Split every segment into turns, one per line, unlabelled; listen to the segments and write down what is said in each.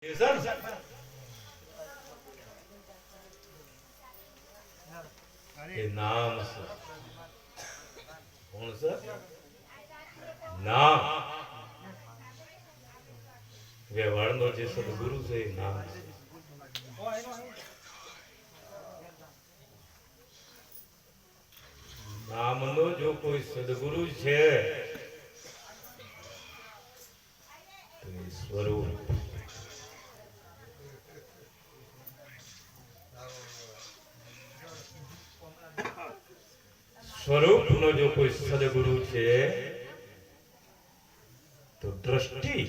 એ નામ છે કોણ છે નામ વ્યવહારનો જે સદગુરુ છે એ નામ છે નામનો જો કોઈ સદગુરુ છે તો એ સ્વરૂપ સ્વરૂપનો જો કોઈ સદગુરુ છે તો દ્રષ્ટિ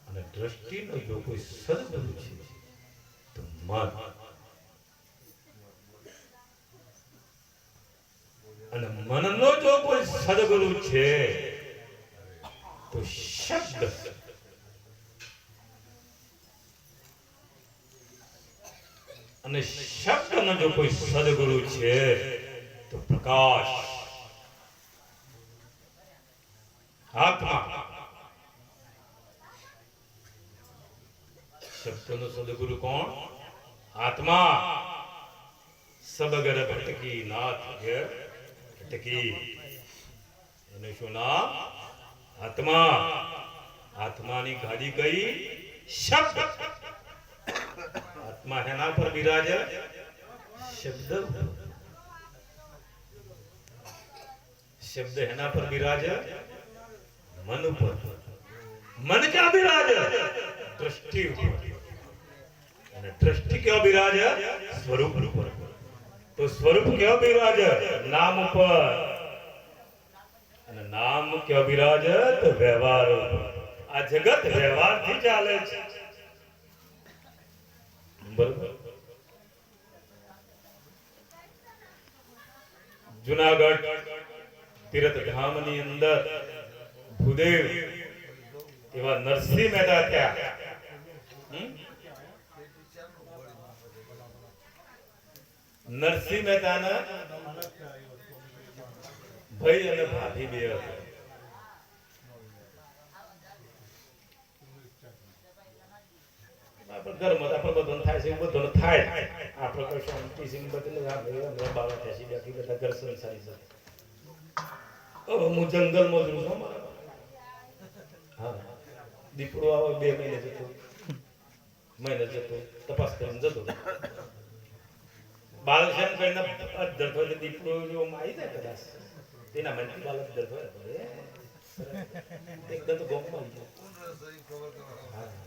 અને દ્રષ્ટિનો જો કોઈ સદગુરુ છે તો મન અને મનનો જો કોઈ સદગુરુ છે તો શબ્દ અને શબ્દનો જો કોઈ સદગુરુ છે તો પ્રકાશ આત્મા શબ્દનો સદગુરુ કોણ આત્મા સબગર ભટકી નાથ ઘેર ભટકી એનું શું નામ આત્મા આત્માની ગાડી ગઈ શબ્દ આત્મા એના પર બિરાજે શબ્દ શબ્દ એના પર બિરાજે મન ઉપર મન ક્યાં બિરાજે દ્રષ્ટિ ઉપર અને દ્રષ્ટિ ક્યાં બિરાજે સ્વરૂપ ઉપર તો સ્વરૂપ ક્યાં બિરાજે નામ ઉપર અને નામ ક્યાં બિરાજે તો વ્યવહાર ઉપર આ જગત વ્યવહારથી ચાલે છે જુનાગઢ તીર્થ ધામની અંદર ભૂદેવ એવા નરસિંહ મહેતા થયા નરસિંહ મહેતાના ભાઈ અને ભાભી બે હતા ઘરમાં આપણે બધું થાય છે બધું થાય આપણે કોઈ શાંતિ સિંહ બધું બાબા થયા બાકી બધા ઘર સંસારી છે હું જંગલમાં જઉં છું હા દીપડો આવે 2 મહિને જતો તપાસ કરીને જતો બાલશન કરીને અધર એટલે દીપડો જો આવી જાય કદાચ તેના મનથી બાલ અધર એકદમ તો ગોમમાં આવી જાય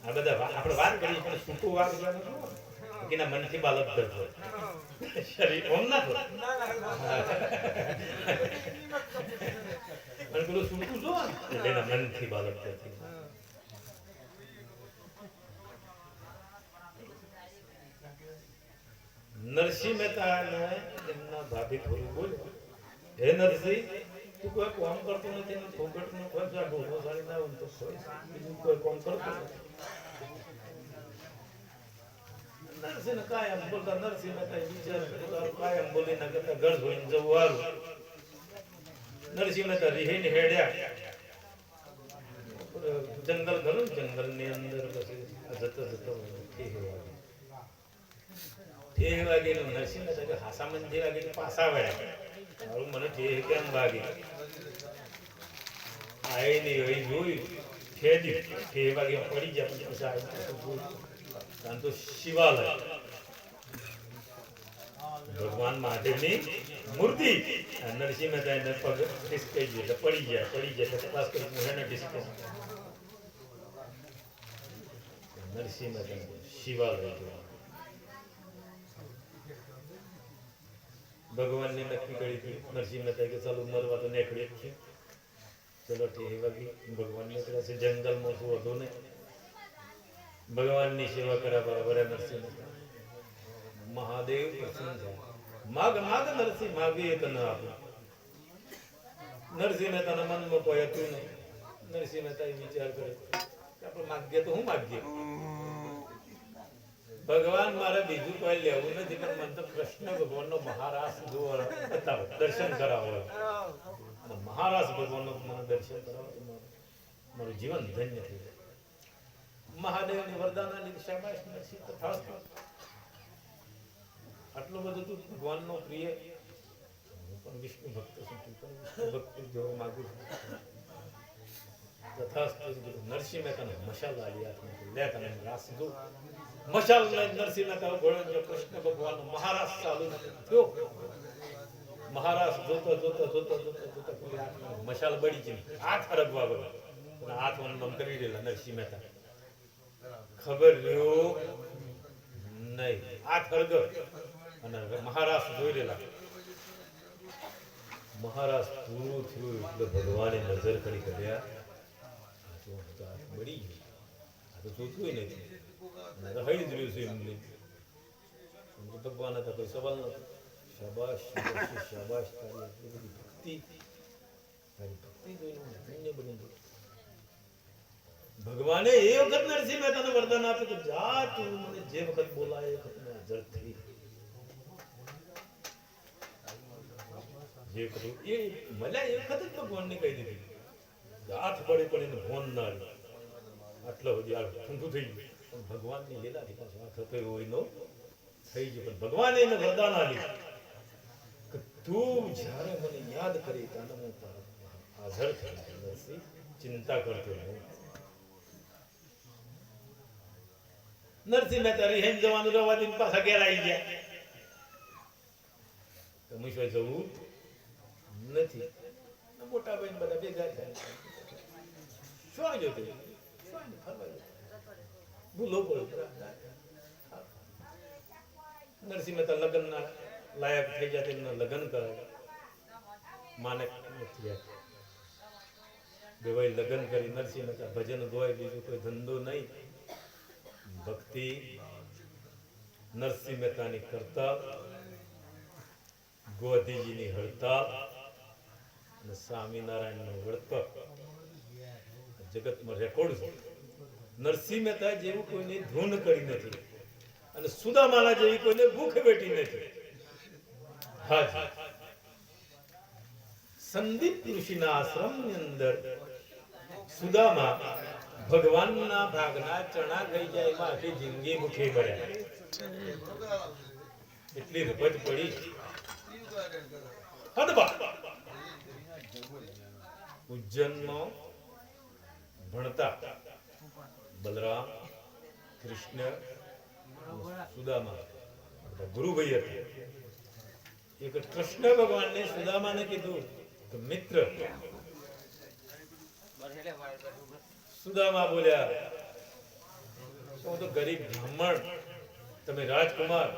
આ બધા આપણે વાત કરીએ પણ સૂકું વાત કે ના મનથી બાલક ધરતો શરીર ઓમ ના થો પણ પેલું સૂકું જો એના મનથી બાલક ધરતી નરસિંહ મહેતા એમના ભાભી થોડું બોલ્યો હે નરસિંહ તું કોઈ કામ કરતો નથી ને ફોગટ નો કોઈ ભોગો સારી ના હોય તો બીજું કોઈ કામ કરતો નથી નરસિંહ કાયમ બોલતા નરસિંહ મહેતા વિચાર કાયમ બોલી ના કરતા ઘર જોઈને જવું સારું નરસિંહ મહેતા રીહીને હેડ્યા જંગલ ઘણું જંગલ ની અંદર પછી જતો એ વાગે નરસિંહ મહેતા હાસા મંદિર વાગે પાછા વળ્યા મને કેમ વાગે આઈને જોયું ખેદી વાગે પડી જાય તો શિવાલય ભગવાન મહાદેવની મૂર્તિ નરસિંહ મહેતા એને પગ ડિસ્કાઈ ગયો પડી જાય તપાસ કરી એને ડિસ્કાઈ નરસિંહ મહેતા શિવાલય ભગવાન ને નક્કી કરી નરસિંહ મહેતા કે ચાલો મરવા તો નીકળે જ છે ચલો ઠીક ભગવાન નીકળ્યા છે જંગલમાં શું હતું ને ભગવાનની સેવા કર્યા બરાબર નરસિંહ મહેતા મહાદેવ પ્રસન્ન થયા માગ નરસિંહ માગી તને આપ્યું નરસિંહ મહેતાના મનમાં કોઈ હતું નહીં નરસિંહ મહેતા વિચાર કરે આપણે માગીએ તો હું માગીએ ભગવાન મારે બીજું કોઈ લેવું નથી પણ મને તો કૃષ્ણ ભગવાનનો મહારાસ જોવો બતાવો દર્શન કરાવો મહારાજ ભગવાનનું મને દર્શન કરાવો તો મારું જીવન ધન્ય થઈ જાય. મહાદેવની વરદાના લીધે શાબાશ નરસિંહ તથાસ્તુ. આટલું બધું તું ભગવાનનો પ્રિય. હું પણ વિષ્ણુ ભક્ત છું, તું પણ વિષ્ણુ ભક્તિ જોવા માંગુ છું. તથાસ્તુ. નરસિંહ મહેતાને મશાલ આલી હાથમાં લે તને રાસ જો મશાલ નરસિંહ મહેતા ઘોડે જો કૃષ્ણ ભગવાનનો મહારાજ ચાલુ થયો. મહારાજ જોતો જોતો જોતો જોતો જોતો મશાલ બળી ગઈ. હાથ હરગવા ગયો. હાથ વનમ કરી દેલા નરસિંહ મહેતા. ખબર રહ્યો નહીં. હાથ હરગ અને મહારાજ જોઈ રહેલા. મહારાજ પૂરું થયું એટલે ભગવાને નજર કરી કર્યા. હાથ બળી ગયું. આ તો જોતું નથી. હળી જ રહ્યું છે એમને. ભગવાન હતા કોઈ સવાલ નથી. શાબાશ શાબાશ તારી આટલી બધી ભક્તિ. તારી ભક્તિ જોઈને ધન્ય બની ગયું. ભગવાને એ વખત નરસિંહ મહેતાને વરદાન આપ્યું કે જા તું મને જે વખત બોલાય એ વખત મેં હાજર થઈ. જે કરું એ મળ્યા એ વખત જ ભગવાનને કહી દીધી. હાથ પડે પણ એને ફોન ના લે. આટલો બધી આ ઠંડુ થઈ ગયું. પણ ભગવાનની લીલાથી પાછો હાથ હતો એવો એનો થઈ ગયો. પણ ભગવાને એને વરદાન આપ્યું કે તું જ્યારે મને યાદ કરી ત્યારે હું હાજર થઈ. નરસિંહ ચિંતા કરતો નહીં. નરસિંહ મહેતા રિહેન જવાનું રવા દીને પાછા ઘેર આવી ગયા. કમિશ્વર જવું નથી. મોટા ભાઈ બધા ભેગા થાય. શું જોતે ભૂલો પડે. નરસિંહ મહેતા લગ્નના લાયક થઈ જાય એમના લગ્ન કરે. માનક નથી બે ભાઈ લગ્ન કરી. નરસિંહ મહેતા ભજન ગોય, બીજું કોઈ ધંધો નહીં. ભક્તિ નરસિંહ મહેતાની કરતા, ગોધીજીની હડતાલ અને સ્વામિનારાયણનું વર્તક જગતમાં રેકોર્ડ છે. નરસિંહ મહેતા જેવું કોઈને ધૂન કરી નથી અને સુદામાના જેવી કોઈને ભૂખ વેઠી નથી. હા, સંદીપ ઋષિના આશ્રમની અંદર સુદામા ભગવાનના ભાગના ચણા ગઈ જાય એમાં આખી જિંદગી ભૂખે પડ્યા. એટલી રપજ પડી. ઉજ્જૈનમાં ભણતા બલરામ, કૃષ્ણ, સુદામા ગુરુભાઈ હતા. એક કૃષ્ણ ભગવાનને સુદામાને કીધું કે મિત્ર. સુદામા બોલ્યા હું તો ગરીબ બ્રાહ્મણ, તમે રાજકુમાર,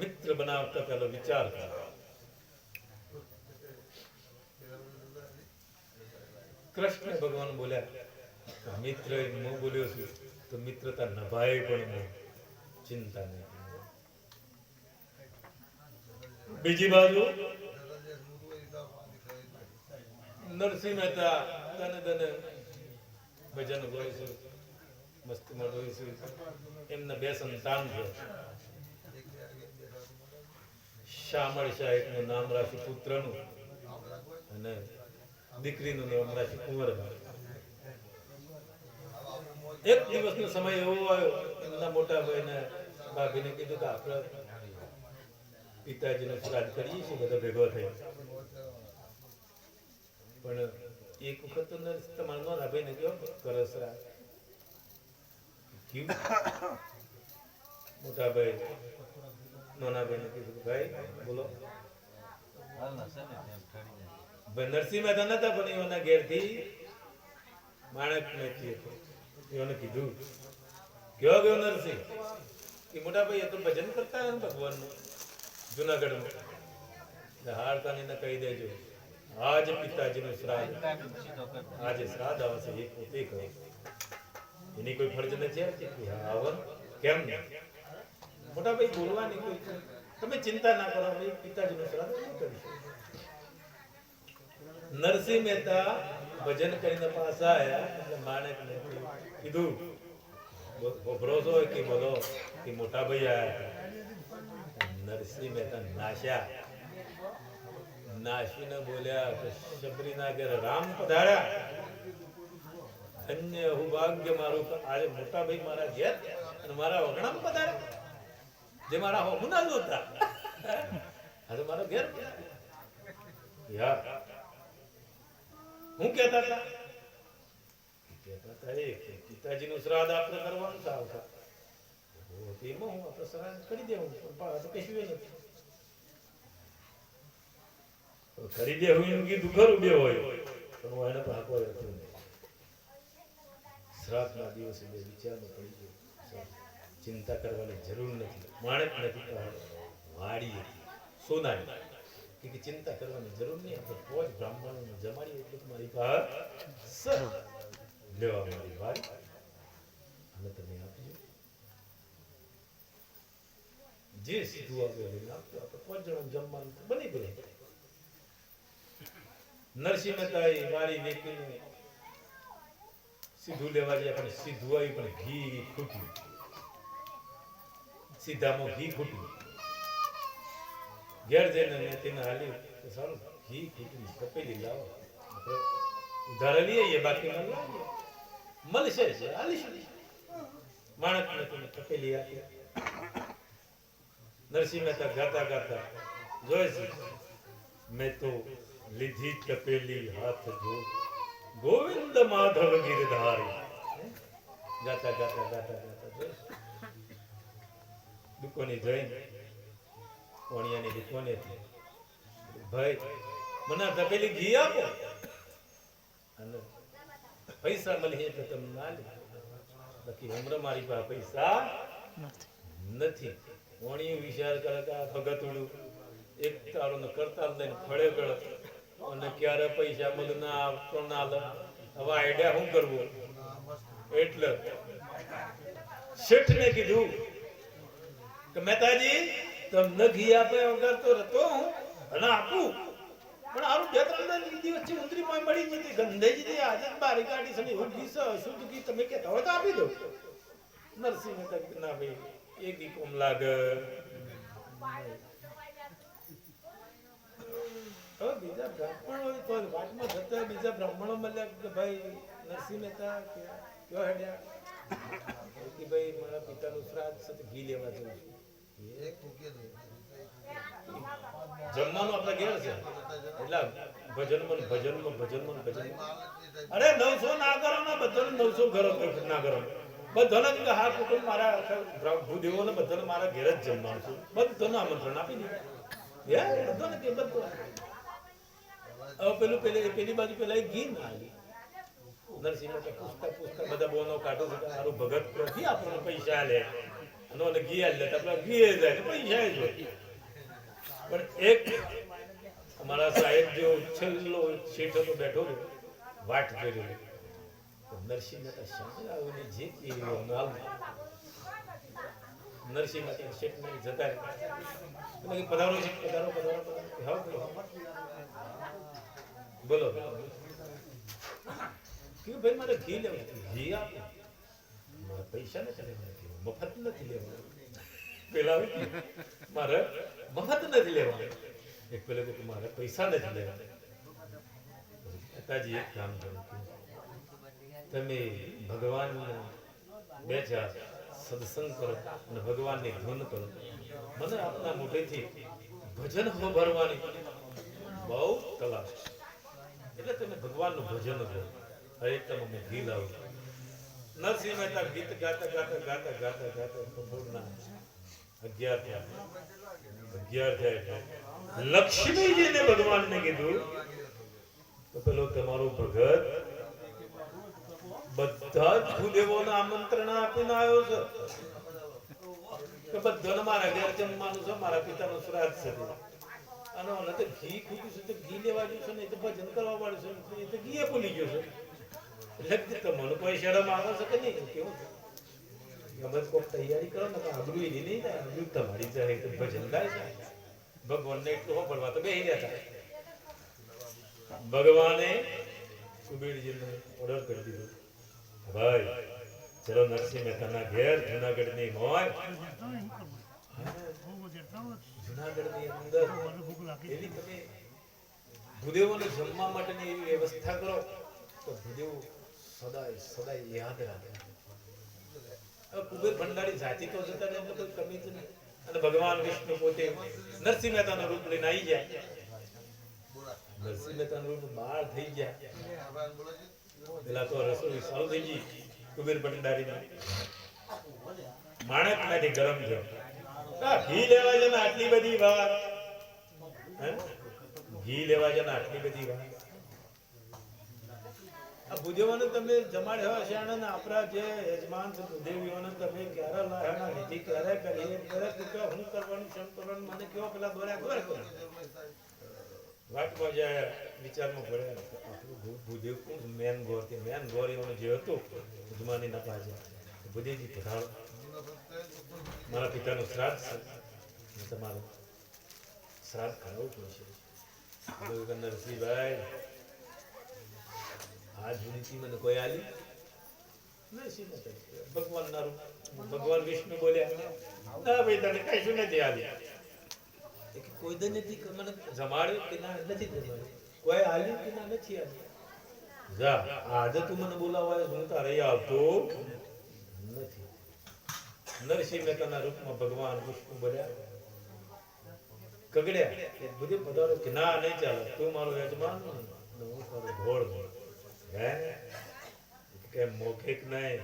મિત્ર બનાવતા પેલો વિચાર કરો. કૃષ્ણ ભગવાન બોલ્યા મિત્ર હું બોલ્યો છું તો મિત્રતા નભાય પણ નહીં. ચિંતા નહીં. બીજી બાજુ નરસિંહ મહેતા તને તને ભજન ગોય છે, મસ્તીમાં ગોય છે. એમના બે સંતાન છે. શામળ શાહ એકનું નામ રાખ્યું પુત્રનું અને દીકરીનું નામ રાખ્યું કુંવરબા. એક દિવસનો સમય એવો આવ્યો એમના મોટા ભાઈને ભાભીને કીધું કે આપણે પિતાજીનું શ્રાદ્ધ કરીએ છીએ બધા ભેગો થઈ. પણ એક વખત તો તમારા નાના ભાઈને કહો કરો શ્રાદ્ધ. મોટા ભાઈ નાના ભાઈને કીધું ભાઈ બોલો. નરસિંહ મહેતા નતા પણ એના ઘેરથી માણક નથી હતો. એને કીધું કેવો ગયો નરસિંહ કે મોટા ભાઈ એ તો ભજન કરતા ને ભગવાનનું જુનાગઢમાં. હાડકાને કહી દેજો આજ પિતાજીનું શ્રાદ્ધ, આજે શ્રાદ્ધ આવશે એ પોતે કહે. એની કોઈ ફરજ નથી આવન કેમ નહીં. મોટા ભાઈ બોલવાની કોઈ તમે ચિંતા ના કરો, પિતાજીનું શ્રાદ્ધ નહીં કરીશું. નરસિંહ મહેતા ભજન કરીને પાછા આવ્યા એટલે માણેકને કીધું ભરોસો હોય કે બોલો કે મોટા ભાઈ આવ્યા. નરસિંહ મહેતા નાશ્યા. નાસીને બોલ્યા કે શબરીના ઘેર રામ પધાર્યા. ધન્ય હું ભાગ્ય મારું કે આજે મોટા ભાઈ મારા ઘેર અને મારા વગણામાં પધાર્યા, જે મારા હોમના જ હતા. આજે મારા ઘેર યાર હું કહેતા હતા પિતાજીનું શ્રાદ્ધ આપણે કરવાનું છે આવતા. તેમાં હું આપણે શ્રાદ્ધ કરી દેવું પણ કશું નથી કરી દેવું એનું કીધું ખરું બે હોય પણ હું એને પાકો રહેતો નહીં. શ્રાદ્ધના દિવસે બે વિચારમાં પડી ગયો ચિંતા કરવાની જરૂર નથી. માણસ નથી વાડી હતી સોનાની કે ચિંતા કરવાની જરૂર નહીં. આપણે પોચ બ્રાહ્મણોને જમાડીએ એટલે મારી પાસે લેવા મારી વાડી અને તમે આપજો જે સીધું આવે એને આપજો. આપણે પોચ જણા જમવાનું બની ગયું. નરસિંહ મહેતાએ વાડી વેચીને સીધું લેવા ગયા પણ સીધું આવી પણ ઘી ખૂટ્યું. સીધામાં ઘી ખૂટ્યું. ઘેર જઈને મેં તેને હાલ્યું તો સારું ઘી ખૂટ્યું તપેલી લાવો આપણે ઉધાર લઈએ બાકી ન લાવીએ મળશે છે હાલીશું. માણસને તમે તપેલી આપી. નરસિંહ મહેતા ગાતા ગાતા જોઈ છે મેં તો લીધી તપેલી હાથ જો ગોવિંદ માધવ ગિરધારી. ગાતા ગાતા ગાતા ગાતા જોઈ દુકોની જઈને કોણિયાની દુકોને ભાઈ મને તપેલી ઘી આપો અને પૈસા મળે તો તમે ના લે બાકી હમણાં મારી પાસે પૈસા નથી. કોણિયું વિચાર કરે કે ભગતડું એક તારો ને કરતા લઈને ફળે ગળ અને ક્યારે પૈસા મળે ના આપતો ના લે. હવે આઈડિયા શું કરવું એટલે શેઠને કીધું કે મહેતાજી તમને ઘી આપે વગર તો રતો હું અને આપું પણ આરું બે ત્રણ દિવસ થી ઉંદરી માં મળી જતી ગંધાઈ જતી આજે બારી કાઢી છે એવું ઘી છે શુદ્ધ ઘી તમે કહેતા હોય તો આપી દો. નરસિંહ મહેતા ના ભાઈ એક ઘી કોમ લાગે. બીજા બ્રાહ્મણો તો વાતમાં જતા બીજા બ્રાહ્મણો મળ્યા કે ભાઈ નરસિંહ મહેતા કયો હેડ્યા કે ભાઈ મારા પિતાનું શ્રાદ્ધ છે ઘી લેવા જવું છું. જમવાનું આપણે ઘેર છે એટલે ભજનમાં અરે 900 ના કરો ને બધાને 900 ઘરો ના કરો બધાને કે હા કુટુંબ મારા ભૂદેવોને બધાને મારા ઘેર જ જમવાનું છું. બધાને આમંત્રણ આપી દીધું બધાને કે બધું. હવે પેલી બાજુ પેલા ઘી ના આવી. નરસિંહ પૂછતા પૂછતા બધા બોનો કાઢો સારું ભગત નથી આપણને પૈસા લે અને ઘી લે આપણે ઘી જાય પૈસા જ હોય. પણ એક અમારા સાહેબ જો છેલ્લો શેઠ હતો બેઠો રહ્યો વાટ જોઈ રહ્યો. નરસિંહ મહેતા શંકર આવીને જે નરસિંહ મહેતા શેઠ ને જતા પધારો છે પધારો પધારો પધારો બોલો કે ભાઈ મારે ઘી લેવું ઘી આપો મારે પૈસા નથી લેવાના મફત નથી લેવાના. પેલા મારે મફત નથી લેવાના. એક પેલા કે મારે પૈસા નથી લેવાના. પિતાજી એક કામ કરો તમે ભગવાનને બે ચાર સત્સંગ કરો અને ભગવાનની ધૂન કરો. મને આપના મોઢેથી ભજન ભરવાની બહુ તલાશ એટલે તમે ભગવાનનું ભજન કરો. એક તમે હું ઘી લાવું. નરસિંહ મહેતા ગીત ગાતા ગાતા ગાતા ગાતા ગાતા બપોરના 11 થયા. લક્ષ્મીજીને ભગવાનને કીધું તો પેલો તમારો ભગત બધા જ ભૂદેવોને આમંત્રણ આપીને આવ્યો છે કે બધાને મારા ઘેર જમવાનું છે મારા પિતાનું શ્રાદ્ધ છે અને ઓને તો ઘી ખૂટ્યું છે તો ઘી લેવા ગયું છે ને એ તો ભજન કરવા વાળું છે એ તો ઘી ભૂલી ગયો છે. એટલે તમને કોઈ શરમ આવે છે કે નહીં કેવું ગમે કોઈ તૈયારી કરો ને આબરૂ એની નહીં થાય આબરૂ તમારી જાય તો ભજન ગાય છે. ભગવાનને એટલું હોપડવા તો બેસી રહ્યા હતા. ભગવાને કુબેરજીને ઓર્ડર કરી દીધો ભાઈ ચલો નરસિંહ મહેતાના ઘેર જુનાગઢની મોય જુનાગઢની અંદર એવી તમે ભૂદેવોને જમવા માટેની એવી વ્યવસ્થા કરો તો ભૂદેવો સદાય સદાય યાદ રાખે. હવે કુબેર ભંડારી જાતિ તો જતા એટલે કોઈ કમી જ નહીં. અને ભગવાન વિષ્ણુ પોતે નરસિંહ મહેતાનું રૂપ લઈને આવી જાય. નરસિંહ મહેતાનું રૂપ બાળ થઈ ગયા. પેલા તો રસોઈ ચાલુ થઈ ગઈ કુબેર ભંડારીમાં. માણસ માંથી ગરમ થયો. ઘી લેવા છે ને આટલી બધી વાર, ઘી લેવા છે ને આટલી બધી વાર. આ ભૂદેવોને તમે જમાડ્યા છે અને આપણા જે યજમાન છે ભૂદેવીઓને તમે ક્યારે લાયા વિધિ ક્યારે કરીએ ક્યારે હું કરવાનું શમ કરવાનું મને કેવો પેલા દોર્યા ખબર કરો વાટમાં જાય વિચારમાં પડ્યા ભૂદેવ કોણ મેન ગોર કે મેન ગોરીઓને જે હતું યજમાની ના પાસે ભૂદેવજી પધારો, મારા પિતાનું શ્રાદ્ધ છે, તમારું શ્રાદ્ધ કરાવવું પડશે. નરસિંહભાઈ આજ સુધી મને કોઈ આલી ભગવાન ના રૂપ. ભગવાન વિષ્ણુ બોલ્યા ના ભાઈ તને કશું નથી આલ્યા. કોઈ દ નથી મને જમાડ્યો કે ના નથી જમાડ્યો, કોઈ આલ્યું કે ના નથી આલ્યું. જા આજે તું મને બોલાવાય હું તારે આવતો નથી. નરસિંહ મહેતાના રૂપમાં ભગવાન વિષ્ણુ બોલ્યા કગડ્યા બધે પધારો કે ના નહીં ચાલે, તું મારો યજમાન હું તારો ઘોડ હે કે મૌખિક નહીં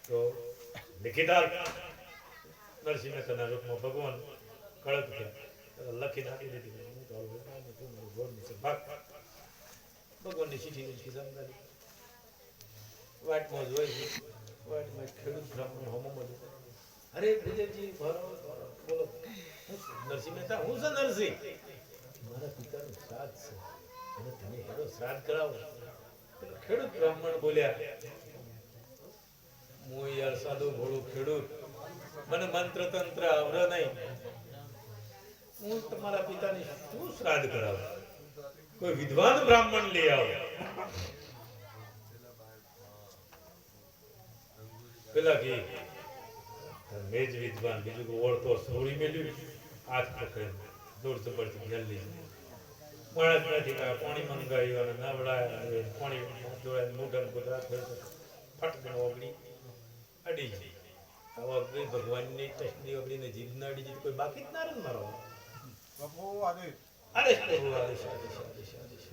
તો લિખિત આલ. નરસિંહ મહેતાના રૂપમાં ભગવાન કડક થયા, લખી નાખી દીધી ભગવાનની ચીઠી સમજાવી. વાટમાં જોઈ વાટમાં ખેડૂત બ્રાહ્મણ હોમો મળ્યું. અરે ભૂદેવજી ભરો બોલો. નરસિંહ મહેતા હું છે નરસિંહ, મારા પિતાનું શ્રાદ્ધ છે અને તમે હેરો શ્રાદ્ધ કરાવો. ખેડૂત બ્રાહ્મણ બોલ્યા હું યાર સાદું ભોળું ખેડૂત, મને મંત્ર તંત્ર આવડે નહીં, હું તમારા પિતાની શું શ્રાદ્ધ કરાવું? કોઈ વિદ્વાન બ્રાહ્મણ લઈ આવો. પેલા કે મેં જ વિદ્વાન, બીજું કે ઓળતો સોળી મેલ્યું હાથ પકડી દોડ જબરથી ઘેર લઈ માણસ નથી પાણી મંગાવ્યું અને નવડાય પાણી જોડાય મોઢા ગુજરાત ફટકણ ઓગળી અડી ગઈ. હવે ઓગળી ભગવાનની ટસની ઓગળીને જીભને અડી જઈ કોઈ બાકી જ ના રહે મારો. આદેશ પ્રભુ આદેશ આદેશ આદેશ આદેશ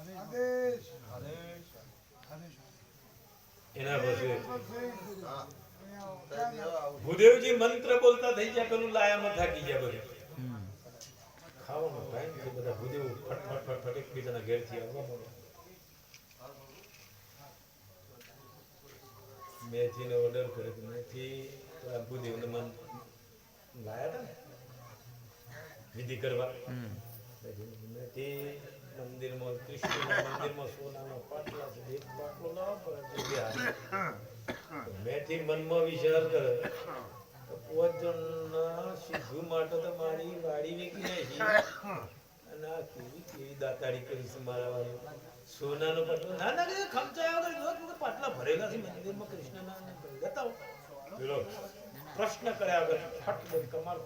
આદેશ આદેશ. એના પછી ભૂદેવજી મંત્ર બોલતા થઈ ગયા, પેલું લાયામાં થાકી ગયા. બધું ખાવાનો ટાઈમ છે, બધા ભૂદેવ ફટ ફટ ફટ ફટ એકબીજાના ઘેરથી આવવા માંડ્યા. મેથીને ઓર્ડર કર્યો, મેથી ભૂદેવને મન લાયા હતા ને વિધિ કરવા. મેથી મંદિરમાં કૃષ્ણના મંદિરમાં સોનાનો પાટલા છે, એક પાટલો લાવો પડે. મેથી મનમાં વિચાર કરે સીધું માટે તો મારી વાડી વેકી નાખી અને આ કેવી કેવી દાતાડી કરી છે મારા વાળી. સોનાનો પાટલો ના ના ખમચાયા વગર જો પાટલા ભરેલા છે મંદિરમાં કૃષ્ણના બતાવો. પેલો પ્રશ્ન કર્યા વગર ફટ કમાલ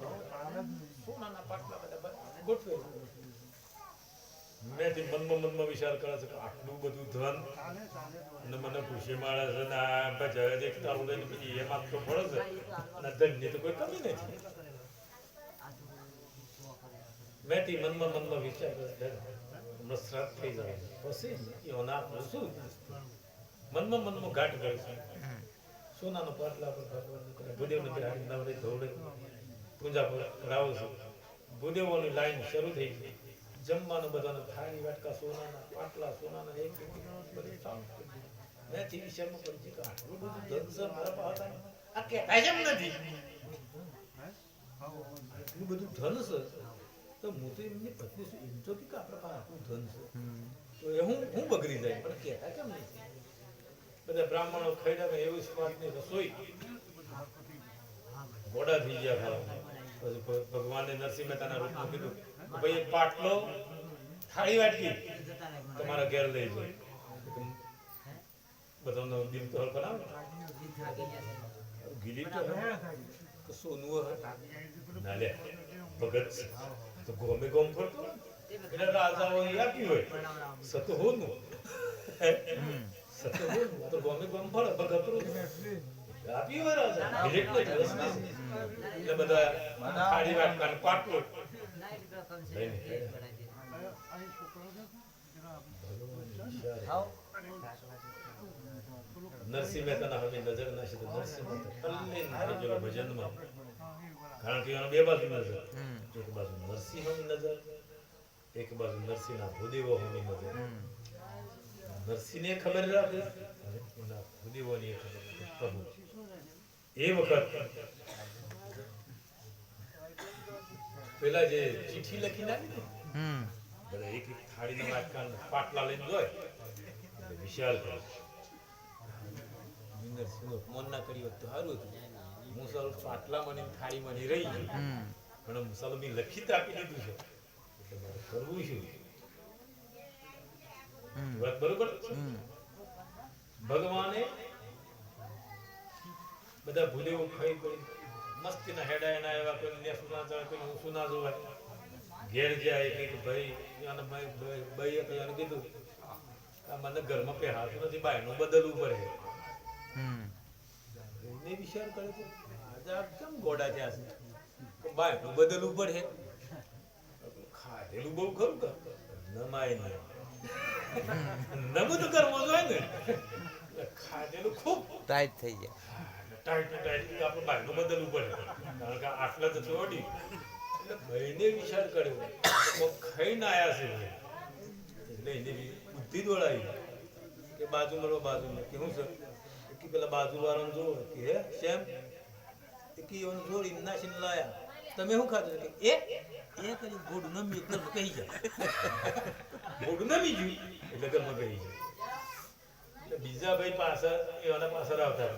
સોનાના પાટલા બધા ગોઠવે. મેથી મનમાં વિચાર કરે છે કે આટલું બધું ધન અને મને ખુશી મળે છે ને આ પછી દેખતા હું પછી એમાં તો પડે છે અને ધનની તો કોઈ કમી નથી. મેથી મનમાં વિચાર કરે હમણાં શ્રાદ્ધ થઈ જાય પછી એના શું મનમાં ઘાટ કરે છે. સોનાનો પાટલા પર ભગવાન ભૂદેવને બિહારી નવરે ધોળે પૂજા કરાવું છું. ભૂદેવોની લાઈન શરૂ થઈ ગઈ. જમવાનું બધાને થાળી વાટકા સોનાના પાટલા સોનાના એક બધું ચાલુ. મેથી વિચારમાં પડી કે આટલું બધું ધન છે મારા પાસે આ કહેતા કેમ નથી? આટલું બધું ધન છે તો હું તો એમની પત્ની છું એમ તો કે આપણા પાસે આટલું ધન છે તો એ હું બગડી જાય પણ કહેતા કેમ નથી? બધા બ્રાહ્મણો ખાઈ એવી સ્વાદની રસોઈ ઘોડા થઈ ગયા ખાવા. પછી ભગવાને નરસિંહ મહેતાના રૂપમાં કીધું ભાઈ એક પાટલો થાળી વાટકી તમારા ઘેર લઈ જાય. બધાનો દિલ તો બનાવે ગીલી તો સોનું ના લે ભગત તો ગોમે ગોમ કરતો એટલે રાજાઓ આપી હોય સતો હોનું સતો હોનું તો ગમે ગમ ફળ ભગતરું આપી હોય રાજા એટલે બધા ખાડી વાટકાને પાટલું નરસિંહ મહેતાના હવે નજર નાખી તો નરસિંહ મહેતા તલ્લીન થઈ ગયેલો ભજનમાં કારણ કે એનો બે બાજુ નજર એક બાજુ નરસિંહની નજર એક બાજુ નરસિંહના ભૂદેવોની નજર નરસિંહને ખબર રાખે અને એના ભૂદેવોની ખબર પ્રભુ એ વખત પેલા જે ચિઠ્ઠી લખીને આવી ને બધા એક એક થાળીના વાટકા પાટલા લઈને જોય એટલે વિશાલ કરે નરસિંહનો ફોન ના કરી હોત તો સારું હતું મુસાલ પાટલા મને થાળી મને રહી ગઈ પણ મુસાલ મેં લખી તો આપી દીધું છે એટલે મારે કરવું શું વાત બરોબર ભગવાને બધા ભૂલેવું ખાઈ પડી મસ્તીના હેડા એના એવા કોઈ ને સુના ચડે કોઈ સુના જોવાય ઘેર જાય કે ભાઈ અને ભાઈ હતો એને કીધું આ મને ઘરમાં પહેરાતું નથી બાયનું બદલવું પડે એને વિચાર કરે છે આજે આપ કેમ ગોડા થયા છે બાયનું બદલવું પડે ખાધેલું બહુ ખરું કે નમાય નહીં નમું તો કરવું જોઈએ ને ખાધેલું ખૂબ
ટાઈટ થઈ જાય
ટાઈટ આપણે બાયનું બદલવું પડે કારણ કે આટલા જતો ઓડી એટલે ભાઈને વિચાર કર્યો ખાઈને આવ્યા છે એટલે એને બુદ્ધિ દોડાવી કે બાજુ મળો બાજુ કે શું છે કે પેલા બાજુ વાળાને જોવો કે હે શેમ કે એનું જોડી નાસીને લાયા તમે શું ખાધું કે એ કરી ગોડું નમી ઘરમાં કહી જાય ગોડું નમી ગયું એટલે ઘરમાં કહી જાય એટલે બીજા ભાઈ પાછળ એવાના પાછળ આવતા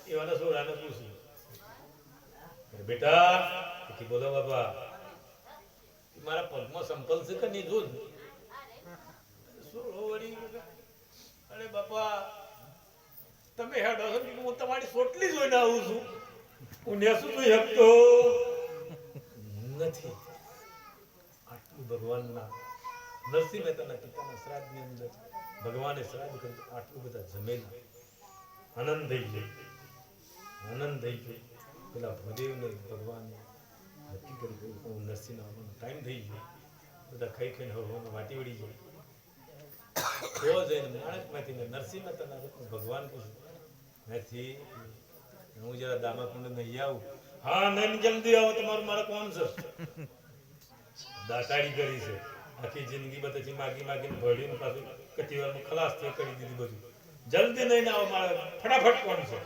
એવાના છોરાને પૂછ્યું બેટા કે બોલો બાપા મારા પગમાં સંપલ છે કે નહીં જોજ અરે બાપા તમે હેડો છો હું તમારી સોટલી જોઈને આવું છું હું નેસું જોઈ શકતો નથી આટલું ભગવાનના નરસિંહ મહેતાના પિતાના શ્રાદ્ધની અંદર ભગવાને શ્રાદ્ધ કર્યું આટલું બધા જમેલા આનંદ થઈ ગયો આનંદ થઈ ગયો પેલા ભૂદેવને ભગવાને નક્કી કરી હું નરસિંહ આવવાનો ટાઈમ થઈ ગયો બધા ખાઈ ખાઈને હવાનું વાટી વળી જાય તો જઈને માણસમાંથી નરસિંહ મહેતાના રૂપમાં ભગવાન પૂછ્યું નથી હું જરા દામાકુંડ નહીં આવું હા નહીં જલ્દી આવો તમારું મારે કોણ છે દાતાડી કરી છે આખી જિંદગી બધી માગી માગીને ભળીને પાછું કતી વારમાં ખલાસ થઈ કરી દીધી બધું જલ્દી નહીં આવો મારે ફટાફટ કોણ છે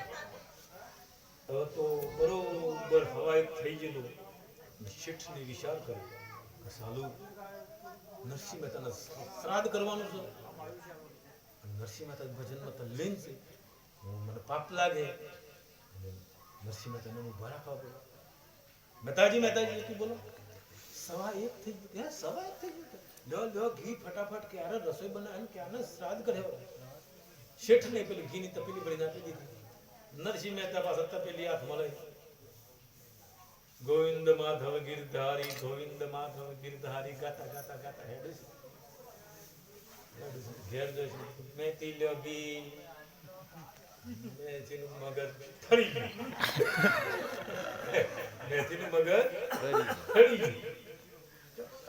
હવે તો બરોબર હવાઈ થઈ ગયેલું શેઠને વિચાર કર્યો કે સાલું નરસિંહ મહેતાના શ્રાદ્ધ કરવાનું છે નરસિંહ મહેતા ભજનમાં તો લીન છે મને પાપ લાગે નરસિંહ મહેતાને હું ભરા ખાવા પડ્યો મહેતાજી શું બોલો સવા એક થઈ ગયું સવા એક થઈ ગયું લો ઘી ફટાફટ ક્યારે રસોઈ બનાવે ક્યારે શ્રાદ્ધ કર્યો શેઠને પેલી ઘીની તપેલી ભરીને આપી દીધી નરસિંહ મહેતા પાસે તપેલી હાથમાં લઈ ગોવિંદ માધવ ગિરધારી ગાતા ગાતા ગાતા હેડે ઘેર જઈશું મેથી લોગી મેથીનું મગજ ફરી ગયું મેથીનું મગજ ફરી ગયું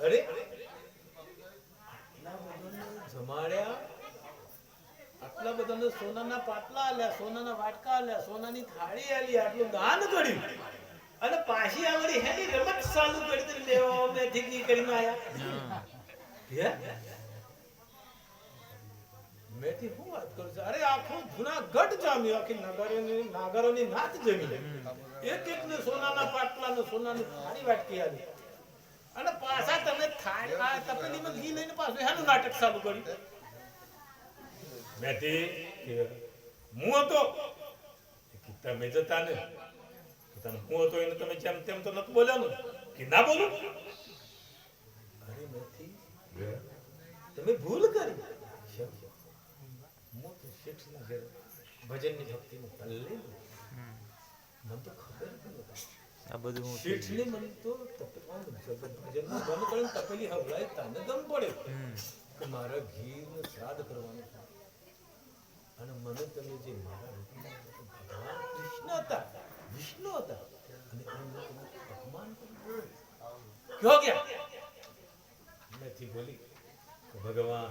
અરે જમાડ્યા આટલા બધાને સોનાના પાટલા આલ્યા સોનાના વાટકા આલ્યા સોનાની થાળી આલી આટલું દાન કર્યું અને પાછી આવડી હેની રમત ચાલુ કરી દે લેવો મે ઠીકી કરીને આયા હે મેથી હું વાત કરું છું અરે આખો જૂનાગઢ જામ્યો આખી નાગરોની નાત જમી એક એકને સોનાના પાટલા ને સોનાની થાળી વાટકી આલી અને પાછા તમે થાળી આ તપેલીમાં ઘી લઈને પાછું હેનું નાટક ચાલુ કર્યું મેથી હું હતો તમે જતા ને તને હું હતો એને તમે જેમ તેમ તો નથી બોલ્યા ને કે ના બોલું અરે નથી તમે ભૂલ કરી હું તો શેઠના ઘરે ભજનની ભક્તિનું તલ્લી મને તો ખબર જ નહોતી
આ બધું હું
શેઠને મન તો ભજનનું બંધ કરીને તપેલી હવરાય તને દમ પડે કે મારા ઘીનું શ્રાદ્ધ કરવાનું છે. અને મને તમે જે મારા રૂપમાં ભગવાન કૃષ્ણ હતા, વિષ્ણુ હતા, અને એમને તમે અપમાન કર્યું. ક્યો ગયા નથી બોલી કે ભગવાન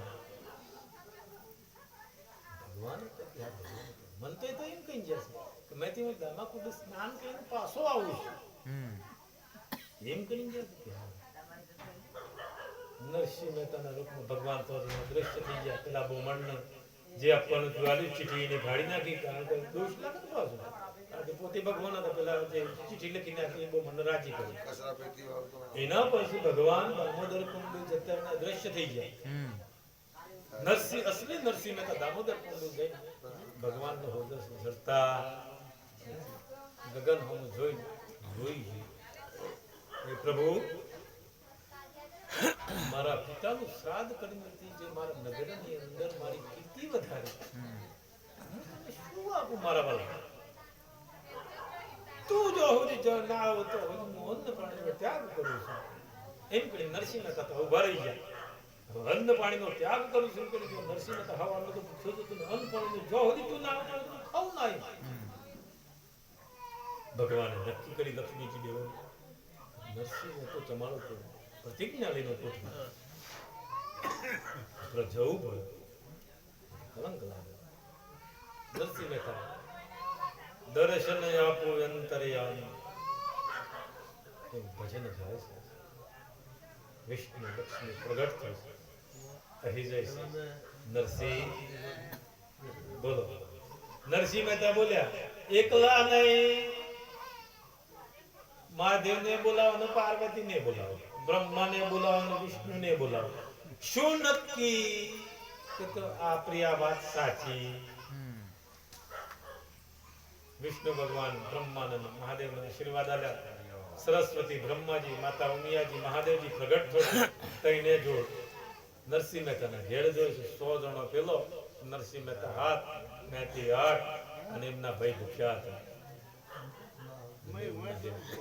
ભગવાન હતા કે આ ભગવાન હતા. મન તો એમ કહી જશે કે મેં તે દામાકુંડ સ્નાન કરીને પાછો આવું છું એમ કરીને જશે કે નરસિંહ મહેતાના રૂપમાં ભગવાન તો દ્રશ્ય થઈ ગયા. પેલા બોમણને જે આપવાનું વાલી ચીઠી ફાડી નાખી, કારણ કે દોષ લાગે ને પાછું, કારણ કે પોતે ભગવાન હતા. પેલા જે ચીઠી લખી નાખી બહુ મને રાજી કરી. એના પછી ભગવાન દામોદર કુંડ જતા દ્રશ્ય થઈ ગયા. નરસિંહ અસલી નરસિંહ મહેતા દામોદર કુંડ જઈ ભગવાનનો હોદસ ઝરતા ગગન હોમ જોઈ એ પ્રભુ મારા પિતાનું શ્રાદ્ધ કરી નથી, જે મારા નગરની અંદર મારી કીર્તિ વધારી, શું આપું મારા વાલા? તું જો સુધી ના આવો તો હું અન્ન પ્રાણીનો ત્યાગ કરું છું એમ કરી નરસિંહ મહેતા તો ઉભા રહી ગયા. અન્ન પાણીનો ત્યાગ કરું છું કરી જો નરસિંહ મહેતા હવાનું તો પૂછ્યું તું અન્ન પાણીનો જો સુધી તું ના આવે તો ખાવું ના. ભગવાને નક્કી કરી લક્ષ્મીજી દેવો નરસિંહ તો તમારો તો પ્રતિજ્ઞા લઈને પોતું જવું પડે, કલંક લાગે. નરસિંહ મહેતા દર્શન આપો અંતરયામી ભજન જાય છે. વિષ્ણુ લક્ષ્મી પ્રગટ થશે અહીં જાય છે. નરસિંહ બોલો. નરસિંહ મહેતા બોલ્યા એકલા નહીં, મહાદેવને બોલાવો ને પાર્વતીને બોલાવો, બ્રહ્માને બોલાવો ને વિષ્ણુને બોલાવો. શું નક્કી કે તો આ પ્રિયા વાત સાચી. વિષ્ણુ ભગવાન બ્રહ્માનંદ મહાદેવનો આશીર્વાદ આલ્યા. સરસ્વતી બ્રહ્માજી માતા ઉમિયાજી મહાદેવજી પ્રગટ થયો. તઈને જોડ નરસિંહ મહેતાના ઘેર જોઈશે 100 જણો પેલો, નરસિંહ મહેતા 7 મેથી 8 અને એમના ભાઈ ભૂખ્યા હતા.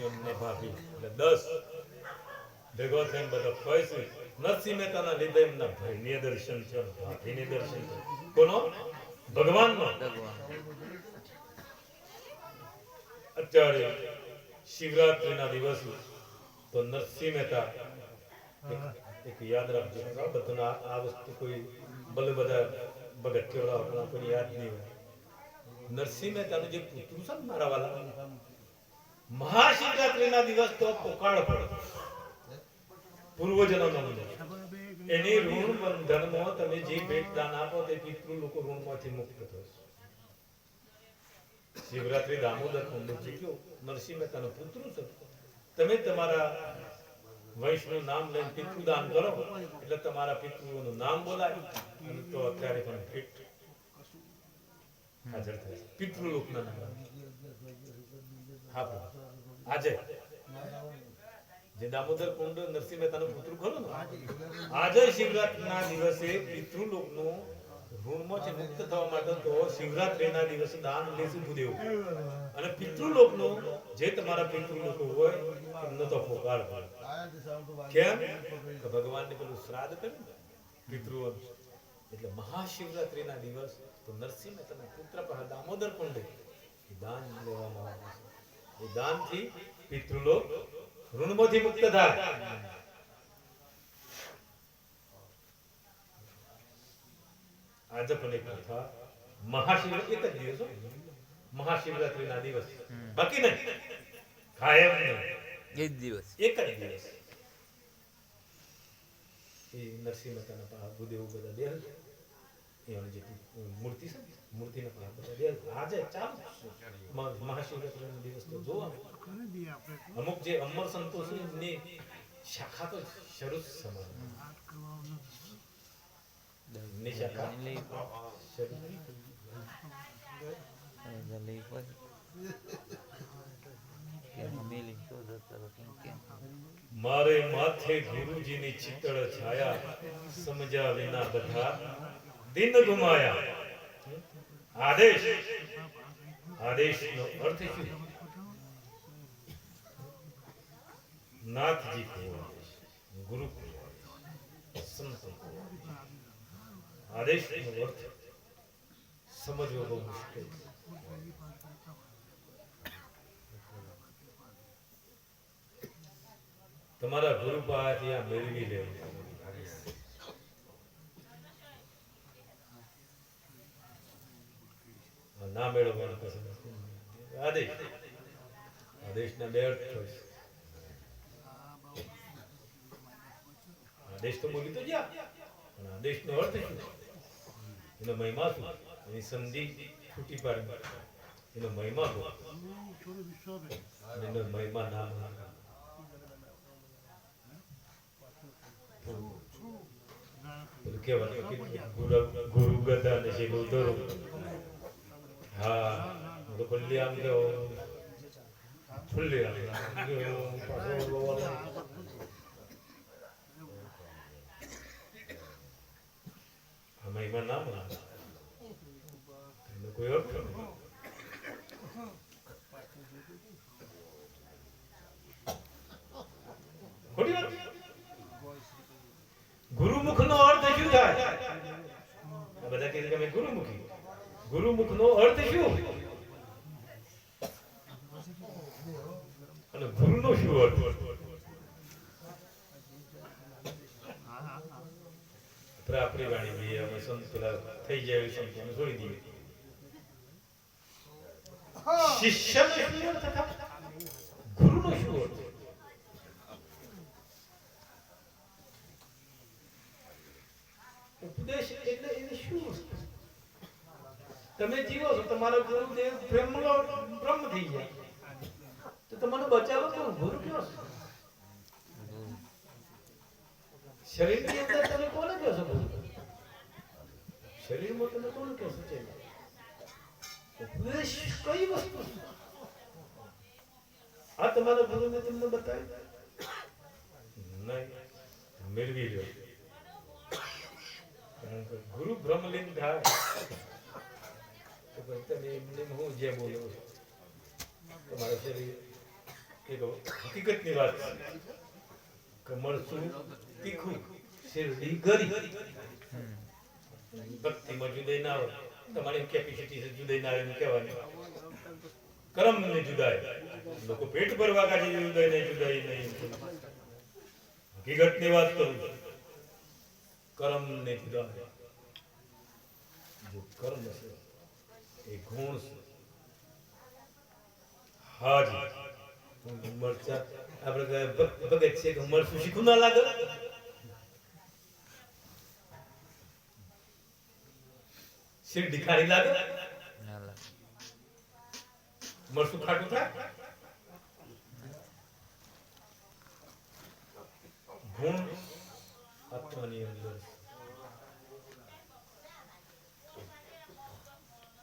એમના ભાભી એટલે 10 ભેગો થઈને બધો ખોઈશું. નરસિંહ મહેતાના લીધે એમના ભાઈને દર્શન છે, ભાભીને દર્શન છે. કોનો? ભગવાનનો. અત્યારે શિવરાત્રિના દિવસે તો નરસિંહ મહેતા એક યાદ રાખજો. બધું આ વસ્તુ કોઈ ભલે બધા ભગત કેવડા કોઈ યાદ નહીં હોય. નરસિંહ મહેતાનું જે પુત્ર છે ને મારા વાલા, મહાશિવરાત્રિના દિવસ તો પોકાળ પડે પૂર્વજનોનો એની ઋણ બંધનમાં તમે જે ભેટ દાન આપો તે પિતૃ લોકો ઋણમાંથી મુક્ત થશે. શિવરાત્રી દામોદર કુંડ જીત્યો નરસિંહ મહેતાનો પુત્ર છે. તમે તમારા વંશનું નામ લઈને પિતૃદાન કરો એટલે તમારા પિતૃઓનું નામ બોલાય અને તો અત્યારે પણ ભેટ હાજર થાય છે પિતૃલોકના નામ. હા આજે જે દામોદર કુંડ નરસિંહ મહેતાનો પુત્ર ખરો ને, આજે શિવરાત્રીના દિવસે પિતૃલોકનું ઋણમાંથી મુક્ત થવા માટે તો શિવરાત્રીના દિવસે દાન લેશું ભૂદેવ. અને પિતૃલોકનું જે તમારા પિતૃલોકો હોય એમનો તો પોકાર પડે. કેમ કે ભગવાનને પેલું શ્રાદ્ધ કર્યું પિતૃઓ, એટલે મહાશિવરાત્રીના દિવસ તો નરસિંહ મહેતાના પુત્ર પાસે દામોદર કુંડ દાન લેવામાં આવે છે. એ દાનથી પિતૃલોક ઋણમાંથી મુક્ત થાય. આજે પણ એક કથા મહાશિવરાત્રી એક જ દિવસ, મહાશિવરાત્રીના દિવસ, બાકી નહીં કાયમ નહીં, એક દિવસ એ નરસિંહ મહેતાના પાસે ભૂદેવ બધા દેહ એની જે મૂર્તિ છે મૂર્તિના પાસે બધા દેહ આજે ચાલુ મહાશિવરાત્રીના દિવસ તો જોવા અમુક જે અમર સંતો છે એમની શાખા તો શરૂ જ સમાન નિશાખા મારે માથે ગુરુજીની ચિતળ છાયા, સમજ્યા વિના બધા દિન ગુમાયા. આદેશનો અર્થ શું? નાથજી કહેવાય છે, ગુરુ કહેવાય છે, સંત કહેવાય છે. આદેશનો અર્થ સમજવો બહુ મુશ્કેલ છે. તમારા ગુરુ પાસેથી આ મેળવી લેવું. ના મેળવવાનું પસંદ આદેશ. આદેશના બે અર્થ હોય છે. આદેશ તો બોલી તો જ્યાં, પણ આદેશનો અર્થ શું, એનો મહિમા શું, એની સંધિ છૂટી પાડી, એનો મહિમા શું, એનો મહિમા નામ ગુરુ ગદા ને છે ઉધરો. હા તો ખુલ્લી આમ તો ખુલ્લી આમ મહિમા નામ એનો કોઈ અર્થ નહીં. ગુરુમુખ નો અર્થ શું થાય? બધા કહે કે ગુરુમુખી. ગુરુમુખ નો અર્થ શું અને ગુરુ નો શું અર્થ? આપણી વાણી અમે સંત પેલા થઈ જાય સંતોને છોડી દઈએ. શિષ્ય નો શું અર્થ થાય? ગુરુ નો શું અર્થ? ઉપદેશ એટલે એને શું વસ્તુ? તમે જીવો છો, તમારા ગુરુદેવ બ્રહ્મ થઈ જાય તો તમારો બચાવો કોણ? ગુરુ કયો છે? શરીરની અંદર તમે કોને કહો છો ગુરુ? શરીરમાં તમે કોને કહો છો? ઉપદેશ કઈ વસ્તુ? આ તમારા ગુરુને તમને બતાવી નહીં, મેળવી લો. ગુરુ બ્રહ્મલીન થાય તો તમે એમને હું જે બોલું તમારું શરીર એક હકીકતની વાત છે. મળશું તીખું શેરડી ગરી ભક્તિમાં જુદાઈ ના આવે, તમારી કેપેસિટી છે જુદાઈ ના આવે કહેવાની. કર્મ ને જુદાઈ, લોકો પેટ ભરવા કાઢી જુદાઈ નહીં. હકીકતની વાત કરું છું. કર્મ ને જુદા, જો કર્મ છે એ ગુણ છે. હાજી મરચા આપણે ભગત છે કે મરચું શીખું ના લાગે? શેરડી ખારી લાગે? મરચું ખાટું થાય? ગુણ આત્માની અંદર,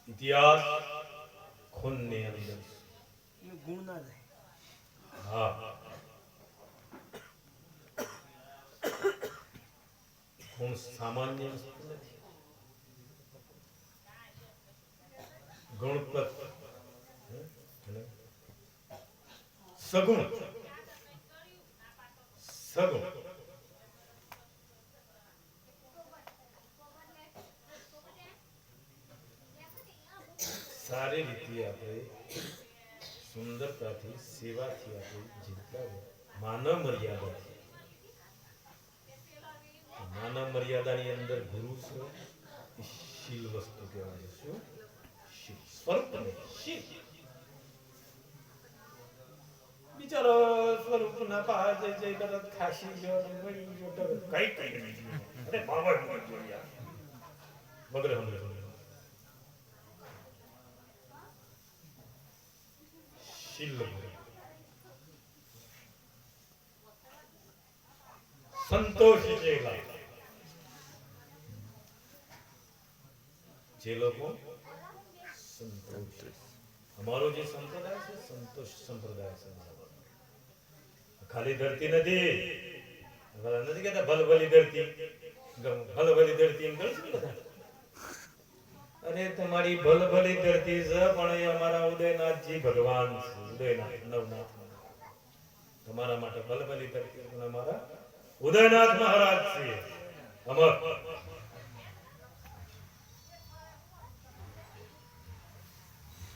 ઇતિહાસ ખૂનની અંદર ગુણ ના જાય. હા ગુણ સામાન્ય વસ્તુ નથી. ગુણપત સગુણ સારી રીતે આપણે સુંદરતાથી સેવાથી આપણે જીવતા હોય. માનવ મર્યાદાની અંદર ગુરુ છે એ શીલ વસ્તુ કહેવાય છે. શું શીલ? સ્વરૂપ શીલ. બિચારો સ્વરૂપ ના પા જય કરત ખાસી ગયો મળી ગયો કઈ નહીં. અરે બાબા જોયા વગર હમણાં સંતોષી જે લોકો સંતોષ. અમારો જે સંપ્રદાય છે સંતોષ સંપ્રદાય છે. ખાલી ધરતી નથી કહેતા ભલભલી ધરતી એમ કહે છે બધા. અરે તમારી ભલભલી ધરતી છે પણ એ અમારા ઉદયનાથજી ભગવાન છે. ઉદયનાથ નવનાથ તમારા માટે બલબલી તરીકે અમારા ઉદયનાથ મહારાજ છે અમર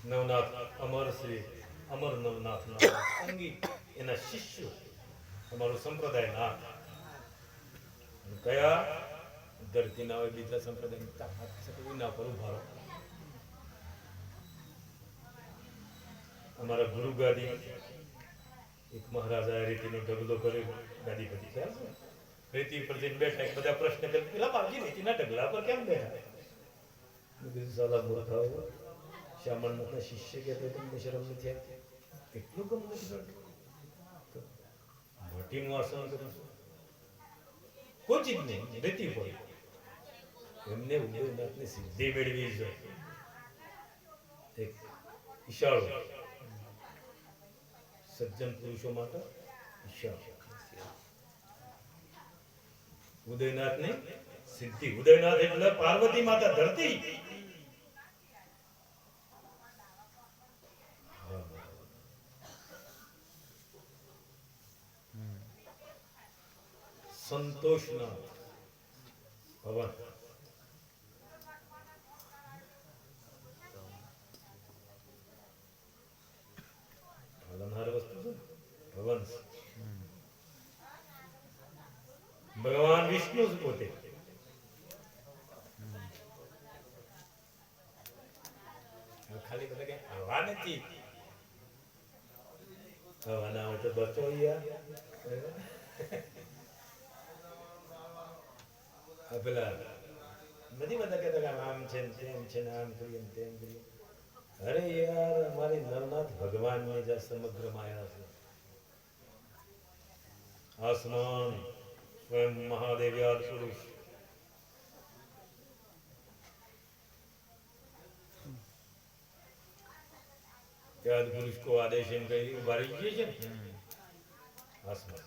નવનાથ અમર શ્રી અમર નવનાથના અંગી એના શિષ્યો અમારું સંપ્રદાય નાથ કયા ધરતીના હોય બીજા સંપ્રદાયની તાકાત છે તો એના પર ઉભા રહો. અમારા ગુરુ ગાદી એક મહારાજા રીતિનો ઢગલો કરે ગાદી પછી ખ્યાલ છે રેતી પર જઈને બેઠા એક બધા પ્રશ્ન કરે પેલા બાપજી રેતીના ઢગલા પર કેમ બેઠા સાલા મૂર્ખાઓ શ્યામળનાથના શિષ્ય કહેતા તમને શરમ નથી આવતી એટલું ગમ નથી કરતું ભટ્ટીનું આસન કરું છું કોઈ ચીજ નહીં રેતી પર એમને ઉદયનાથની સિદ્ધિ મેળવી છે એક ઈશાળો સજ્જન પુરુષો માટે ઈશાળો ઉદયનાથની સિદ્ધિ ઉદયનાથ એટલે પાર્વતી માતા ધરતી સંતોષનાથ ભવન ભવન ભગવાન વિષ્ણુ પોતે ખાલી બધા કે હવા નથી હવા ના હોય તો બચો પેલા નથી બધા કહેતા આમ છે ને તેમ છે ને આમ કરીએ ને તેમ કરીએ અરે યાર અમારી નરનાથ ભગવાનની જે સમગ્ર માયા છે આસમાન स्वयं महादेव याद पुरुष याद पुरुष को आदेश इन कही वारिये છે આસમાન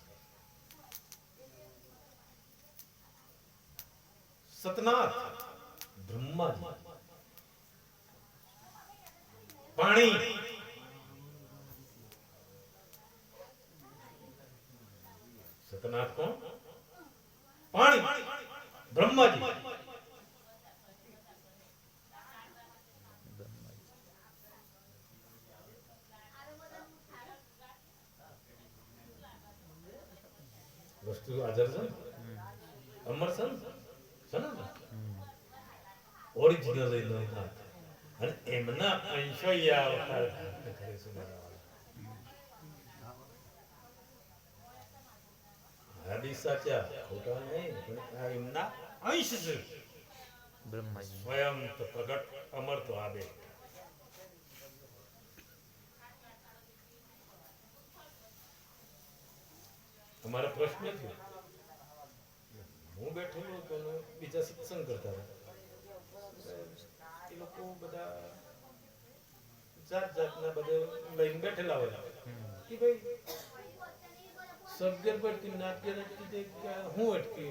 સતનાથ બ્રહ્માજી પાણી સતનાથ કોણ પાણી બ્રહ્માજી વસ્તુ હાજર છે અમર છે ને ઓરિજિનલ અને એમના અંશો અવતાર કરે છે આદિ સાચા ખોટા નહીં પણ આ એમના અંશ છે બ્રહ્માજી સ્વયં તો પ્રગટ અમર તો આદે અમારો પ્રશ્ન થયો હું બેઠેલો તો બીજા સત્સંગ કરતા હતા એ લોકો બધા જાત જાતના બધા લઈને બેઠેલા હોય કે ભાઈ સબગર પર તી નાટ્ય નટકી તે હું અટકી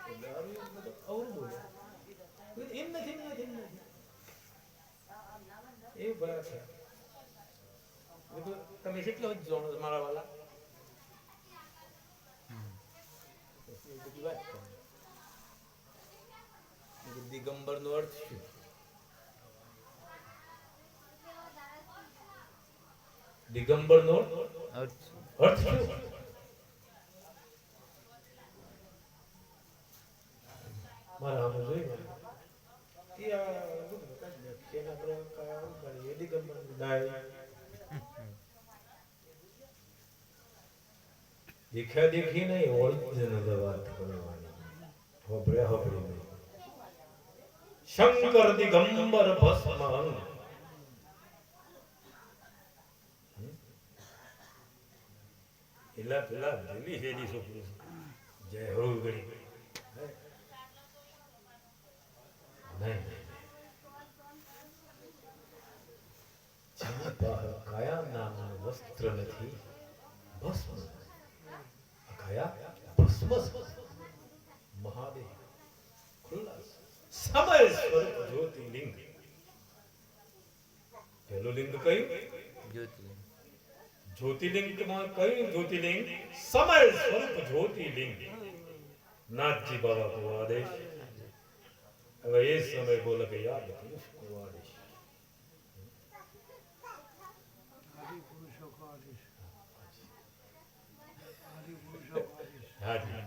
એટલે આ બધું અવરું બોલે એમ નથી એ બરાબર છે તમે કેટલો જ જાણો મારા વાલા દિગંબર નો અર્થ શું દિગંબર નો અર્થ શું મારા આમ જોઈ કે આ કેના પર કામ કરે દિગંબર દાય દેખ્યા દેખી નહીં ઓરિજિનલ વાત કરવાની હોબળે હોબળી નહીં શંકર દિગંબર ભસ્મ અંગ એલા પેલા ભેલી હેડી છોકરી જય હો ગણી નહીં જેની પાસે કાયા નામનું વસ્ત્ર નથી ભસ્મ કાયા ભસ્મ મહાદેવ ખુલ્લા સમય સ્વરૂપ જ્યોતિલિંગ પહેલું લિંગ કયું જ્યોતિલિંગ જ્યોતિર્લિંગમાં કયું જ્યોતિર્લિંગ? સમય સ્વરૂપ જ્યોતિર્લિંગ. નાથજી બાબા કો આદેશ. હવે એ સમય બોલે કે યાદ પુરુષ કો આદેશ. હાજી